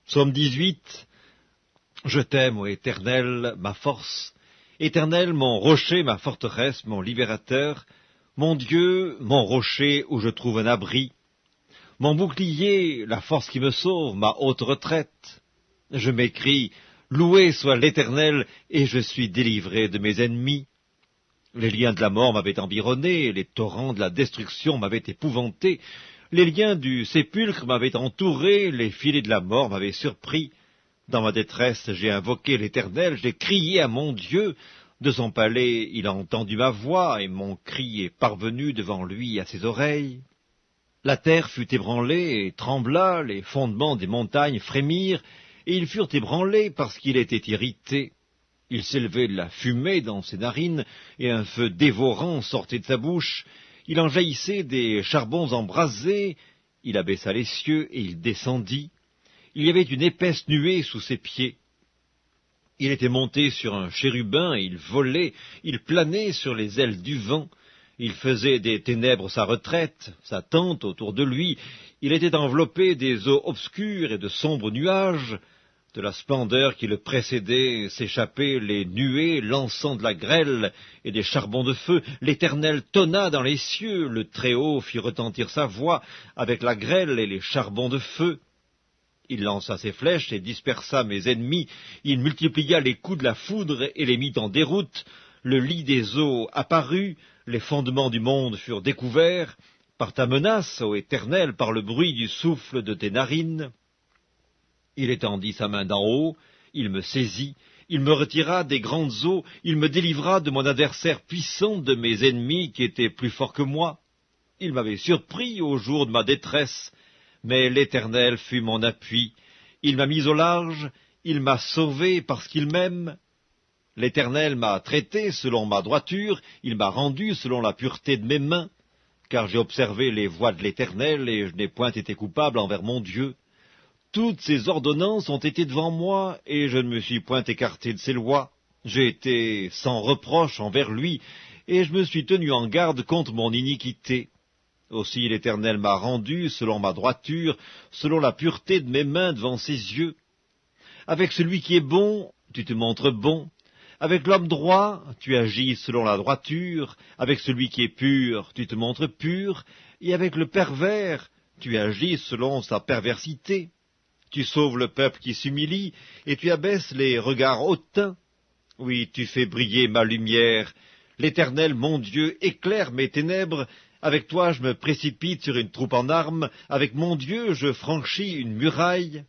Psaume 18. Je t'aime, ô Éternel, ma force. Éternel, mon rocher, ma forteresse, mon libérateur. Mon Dieu, mon rocher où je trouve un abri. Mon bouclier, la force qui me sauve, ma haute retraite. Je m'écrie, loué soit l'Éternel, et je suis délivré de mes ennemis. Les liens de la mort m'avaient environné, les torrents de la destruction m'avaient épouvanté, les liens du sépulcre m'avaient entouré, les filets de la mort m'avaient surpris. Dans ma détresse, j'ai invoqué l'Éternel, j'ai crié à mon Dieu. De son palais, il a entendu ma voix, et mon cri est parvenu devant lui à ses oreilles. La terre fut ébranlée et trembla, les fondements des montagnes frémirent, et ils furent ébranlés parce qu'il était irrité. Il s'élevait de la fumée dans ses narines, et un feu dévorant sortait de sa bouche. Il en jaillissait des charbons embrasés. Il abaissa les cieux, et il descendit. Il y avait une épaisse nuée sous ses pieds. Il était monté sur un chérubin, et il volait, il planait sur les ailes du vent. Il faisait des ténèbres sa retraite, sa tente autour de lui. Il était enveloppé des eaux obscures et de sombres nuages. De la splendeur qui le précédait s'échappaient les nuées lançant de la grêle et des charbons de feu. L'Éternel tonna dans les cieux, le Très-Haut fit retentir sa voix avec la grêle et les charbons de feu. Il lança ses flèches et dispersa mes ennemis. Il multiplia les coups de la foudre et les mit en déroute. Le lit des eaux apparut, les fondements du monde furent découverts. Par ta menace, ô Éternel, par le bruit du souffle de tes narines. Il étendit sa main d'en haut, il me saisit, il me retira des grandes eaux, il me délivra de mon adversaire puissant, de mes ennemis qui étaient plus forts que moi. Il m'avait surpris au jour de ma détresse, mais l'Éternel fut mon appui. Il m'a mis au large, il m'a sauvé parce qu'il m'aime. L'Éternel m'a traité selon ma droiture, il m'a rendu selon la pureté de mes mains, car j'ai observé les voies de l'Éternel, et je n'ai point été coupable envers mon Dieu. Toutes ses ordonnances ont été devant moi, et je ne me suis point écarté de ses lois. J'ai été sans reproche envers lui, et je me suis tenu en garde contre mon iniquité. Aussi l'Éternel m'a rendu selon ma droiture, selon la pureté de mes mains devant ses yeux. Avec celui qui est bon, tu te montres bon. Avec l'homme droit, tu agis selon la droiture. Avec celui qui est pur, tu te montres pur. Et avec le pervers, tu agis selon sa perversité. Tu sauves le peuple qui s'humilie, et tu abaisses les regards hautains. Oui, tu fais briller ma lumière. L'Éternel, mon Dieu, éclaire mes ténèbres. Avec toi, je me précipite sur une troupe en armes. Avec mon Dieu, je franchis une muraille.